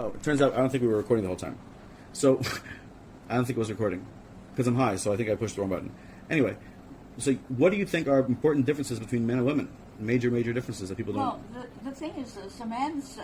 Oh, it turns out I don't think we were recording the whole time. So, I don't think it was recording. Because I'm high, so I think I pushed the wrong button. Anyway, so what do you think are important differences between men and women? Major differences that people don't... Well, the thing is this, a man's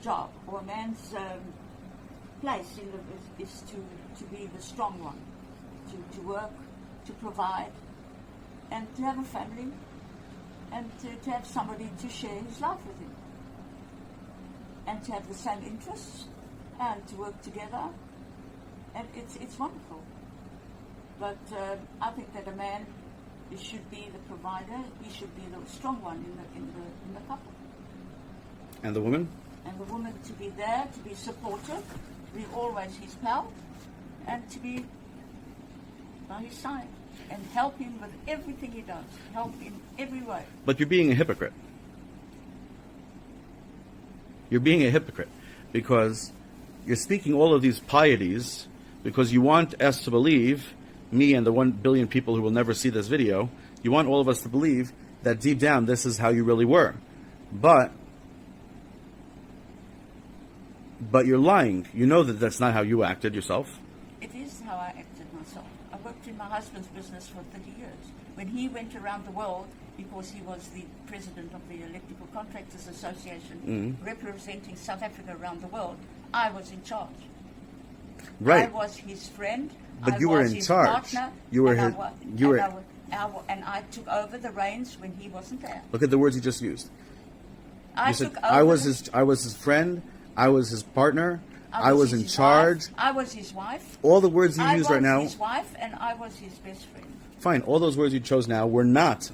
job or a man's place is to be the strong one, to work, to provide, and to have a family, and to have somebody to share his life with him, and to have the same interests, and to work together, and it's wonderful. But I think that a man should be the provider. He should be the strong one in the couple. And the woman? And the woman to be there, to be supportive, to be always his pal, and to be by his side and help him with everything he does. Help in every way. But you're being a hypocrite. You're being a hypocrite because you're speaking all of these pieties because you want us to believe, me and the 1 billion people who will never see this video, you want all of us to believe that deep down this is how you really were. But you're lying. You know that that's not how you acted yourself. It is how I acted myself. I worked in my husband's business for 30 years. When he went around the world, because he was the president of the Electrical Contractors Association, representing South Africa around the world, I was in charge. Right. I was his friend. But you were in charge. You were his. And I took over the reins when he wasn't there. Look at the words you just used. I said, took over. I was his friend. I was his partner. I was in charge. I was his wife. All the words you use right now. I was his wife, and I was his best friend. Fine. All those words you chose now were not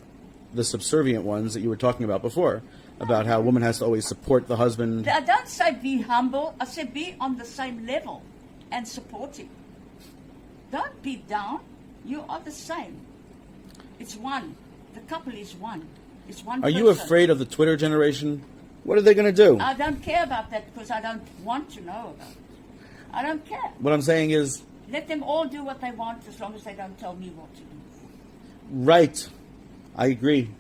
the subservient ones that you were talking about before, about how a woman has to always support the husband. I don't say be humble. I say be on the same level and supporting. Don't be down. You are the same. It's one. The couple is one. It's one person. Are you afraid of the Twitter generation? What are they going to do? I don't care about that because I don't want to know about it. I don't care. What I'm saying is... let them all do what they want as long as they don't tell me what to do. Right. I agree.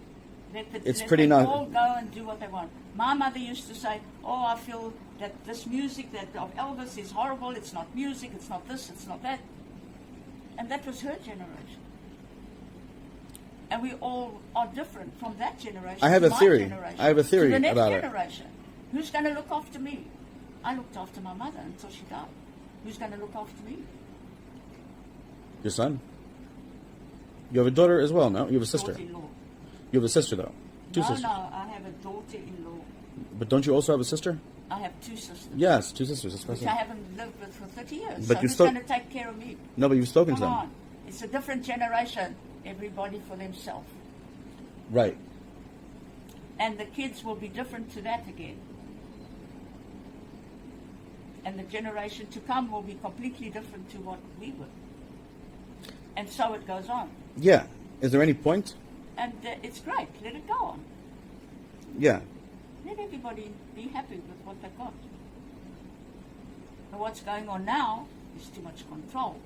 It's pretty nice. not... all go and do what they want. My mother used to say, oh, I feel that this music that of Elvis is horrible. It's not music. It's not this. It's not that. And that was her generation. And we all are different from that generation. I have a theory. I have a theory to the next about generation. Who's going to look after me? I looked after my mother until she died. Who's going to look after me? Your son. You have a daughter as well, no? You have a sister. Daughter-in-law. You have a sister, though. Two sisters. No, I have a daughter-in-law. But don't you also have a sister? I have two sisters. Yes, two sisters. That's which I haven't lived with for 30 years. But so who's going to take care of me? No, but you've spoken Come to them. on. It's a different generation. Everybody for themselves. Right. And the kids will be different to that again. And the generation to come will be completely different to what we were. And so it goes on. Yeah. Is there any point? And it's great. Let it go on. Yeah. Let everybody be happy with what they've got. But what's going on now is too much control.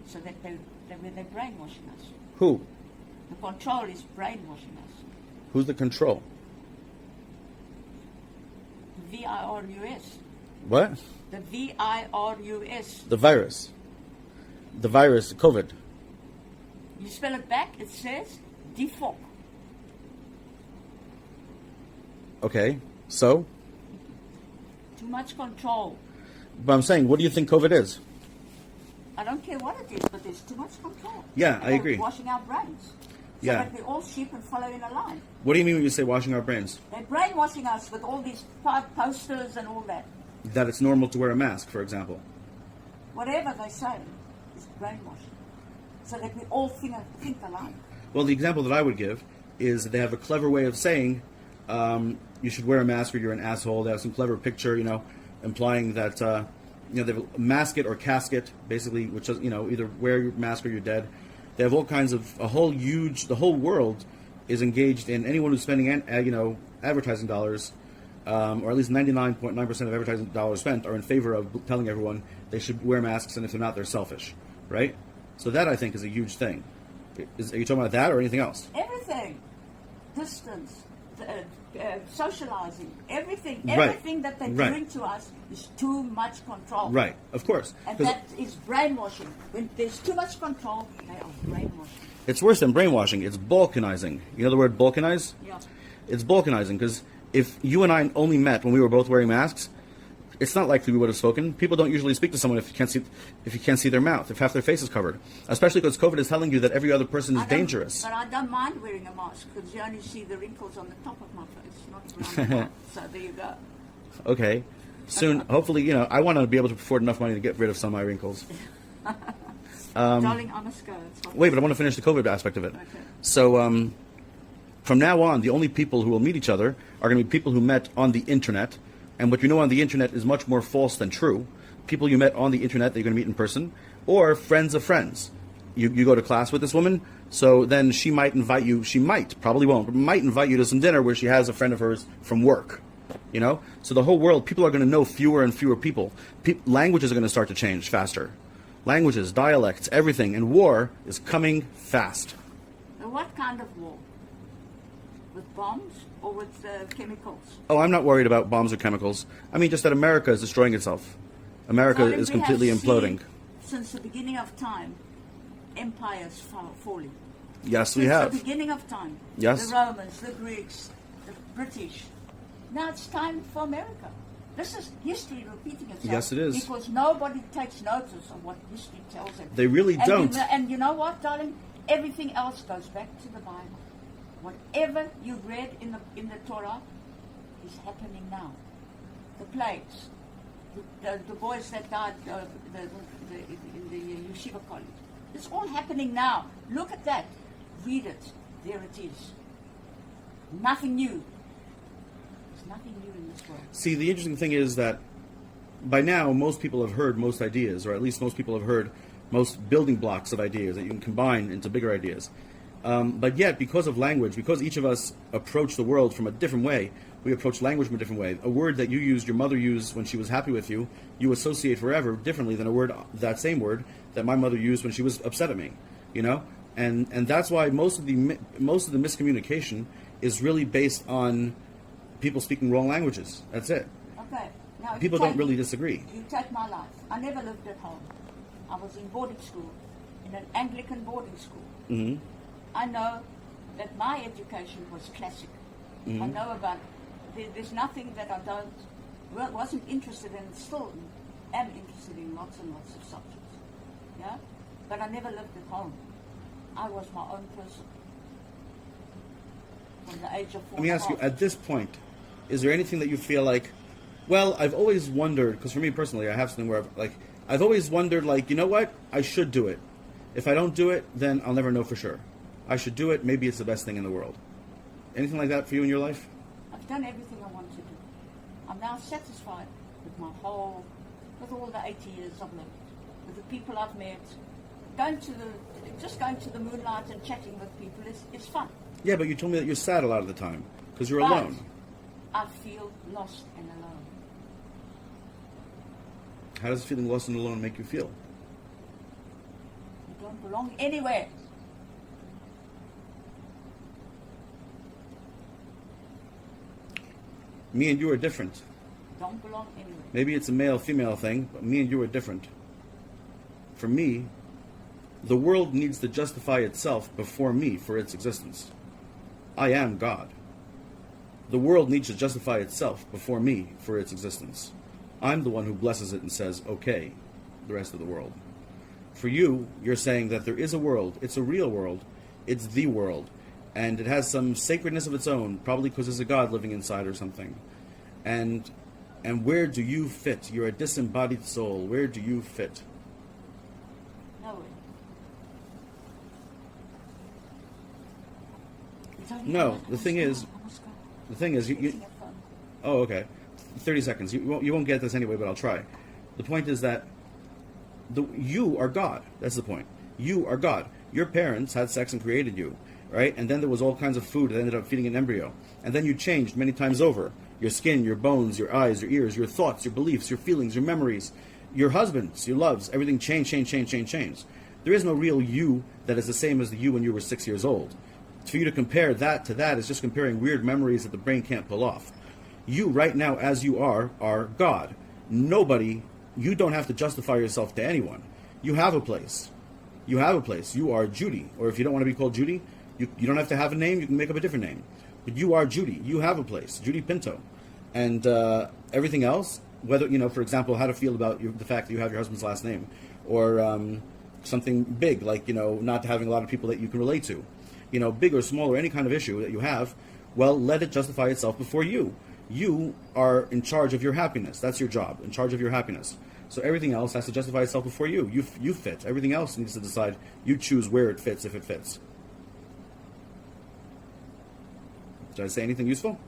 So that they're brainwashing us. Who? The control is brainwashing us. Who's the control? The virus. What? The virus. The virus. The virus, COVID. You spell it back, it says default. Okay, so? Too much control. But I'm saying, what do you think COVID is? I don't care what it is, but there's too much control. Yeah, I agree. Washing our brains. So that we're all sheep and follow in a line. What do you mean when you say washing our brains? They're brainwashing us with all these posters and all that. That it's normal to wear a mask, for example. Whatever they say is brainwashing. So that we all think alike. Well, the example that I would give is that they have a clever way of saying you should wear a mask or you're an asshole. They have some clever picture, implying that, they have a masket or casket, basically, which is, either wear your mask or you're dead. They have all kinds of, the whole world is engaged in, anyone who's spending, advertising dollars, or at least 99.9% of advertising dollars spent are in favor of telling everyone they should wear masks, and if they're not, they're selfish, right? So that, I think, is a huge thing. Are you talking about that or anything else? Everything. Distance. socializing, everything Right. that they're Right. doing to us is too much control. Right, of course. And 'Cause that is brainwashing. When there's too much control, they are brainwashing. it's worse than brainwashing. It's balkanizing. You know the word balkanize? Yeah. It's balkanizing because if you and I only met when we were both wearing masks, it's not likely we would have spoken. People don't usually speak to someone if you can't see their mouth, if half their face is covered. Especially because COVID is telling you that every other person is I don't- dangerous. But I don't mind wearing a mask because you only see the wrinkles on the top of my face, not around the mouth. So there you go. Okay. Soon, hopefully, I want to be able to afford enough money to get rid of some of my wrinkles. Darling, I must go. It's fine. Wait, but I want to finish the COVID aspect of it. Okay. So, from now on, the only people who will meet each other are going to be people who met on the internet. And what you know on the internet is much more false than true. People you met on the internet that you're going to meet in person, or friends of friends. You go to class with this woman, so then she might invite you, probably won't, but might invite you to some dinner where she has a friend of hers from work. So the whole world, people are going to know fewer and fewer people. Languages are going to start to change faster. Languages, dialects, everything. And war is coming fast. Now, what kind of war? With bombs or with chemicals? Oh, I'm not worried about bombs or chemicals. I mean, just that America is destroying itself. America Darling, is we have completely seen, imploding. Since the beginning of time, empires falling. Yes, we Since have. the beginning of time. Yes. The Romans, the Greeks, the British. Now it's time for America. This is history repeating itself. Yes, it is. Because nobody takes notice of what history tells them. They really don't. And you know what, darling? Everything else goes back to the Bible. Whatever you read in the Torah is happening now. The plagues, the boys that died in the yeshiva college. It's all happening now. Look at that. Read it. There it is. Nothing new. There's nothing new in this world. See, the interesting thing is that by now most people have heard most ideas, or at least most people have heard most building blocks of ideas that you can combine into bigger ideas. But yet, because of language, because each of us approach the world from a different way, we approach language from a different way. A word that you used, your mother used when she was happy with you, you associate forever differently than that same word that my mother used when she was upset at me. And that's why most of the miscommunication is really based on people speaking wrong languages. That's it. Okay. Now People don't really disagree. You take my life. I never lived at home. I was in boarding school, in an Anglican boarding school. Mm-hmm. I know that my education was classic. Mm-hmm. I know about there's nothing that I wasn't interested in. Still am interested in lots and lots of subjects. Yeah, but I never lived at home. I was my own person from the age of 4. Let me ask you, at this point, is there anything that you feel like, well, I've always wondered, because for me personally, I have something where I've always wondered, you know what, I should do it. If I don't do it, then I'll never know for sure. I should do it, maybe it's the best thing in the world. Anything like that for you in your life? I've done everything I want to do. I'm now satisfied with with all the 80 years I've lived, with the people I've met. Just going to the moonlight and chatting with people is fun. Yeah, but you told me that you're sad a lot of the time, because you're But alone. I feel lost and alone. How does feeling lost and alone make you feel? You don't belong anywhere. Me and you are different. Don't belong anywhere. Maybe it's a male-female thing, but me and you are different. For me, the world needs to justify itself before me for its existence. I am God. The world needs to justify itself before me for its existence. I'm the one who blesses it and says, okay, the rest of the world. For you, you're saying that there is a world, it's a real world, it's the world, and it has some sacredness of its own, probably because there's a God living inside or something. And where do you fit? You're a disembodied soul. Where do you fit? Nowhere. No, the thing is, you oh, okay. 30 seconds. You won't get this anyway, but I'll try. The point is that you are God. That's the point. You are God. Your parents had sex and created you, right? And then there was all kinds of food that ended up feeding an embryo. And then you changed many times over. Your skin, your bones, your eyes, your ears, your thoughts, your beliefs, your feelings, your memories, your husbands, your loves, everything changed. There is no real you that is the same as the you when you were 6 years old. For you to compare that to that is just comparing weird memories that the brain can't pull off. You, right now, as you are God. Nobody, you don't have to justify yourself to anyone. You have a place. You have a place. You are Judy. Or if you don't want to be called Judy, you don't have to have a name. You can make up a different name. But you are Judy. You have a place. Judy Pinto. And everything else, whether, for example, how to feel about the fact that you have your husband's last name. Or something big, like, not having a lot of people that you can relate to. Big or small or any kind of issue that you have, well, let it justify itself before you. You are in charge of your happiness. That's your job, in charge of your happiness. So everything else has to justify itself before you. You fit. Everything else needs to decide. You choose where it fits, if it fits. Did I say anything useful?